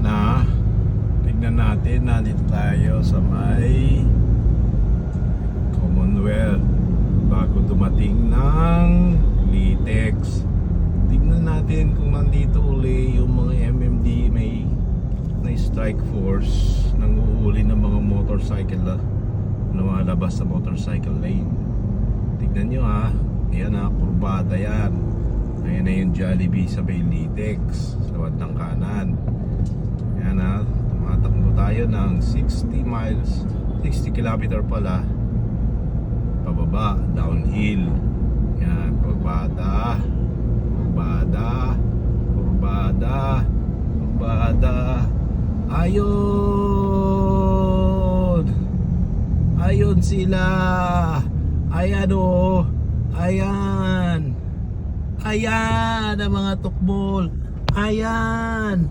Ayan ha. Tignan natin, nandito tayo sa may Commonwealth bago dumating ng Litex. Tignan natin kung nandito uli yung mga MMD may strike force nang uuuli ng mga motorcycle na lumalabas sa motorcycle lane. Tignan nyo ha. Ayan ha, kurbada yan. Ayan na yung Jollibee sa may Litex sa bandang kanan. Ayan ha, tumatakbo tayo ng 60 miles 60 kilometer pala pababa, downhill. Ayan, kurbada, kurbada, kurbada, kurbada. Ayun, ayun sila. Ayan o, ayan, ayan ang mga tukbol. Ayan,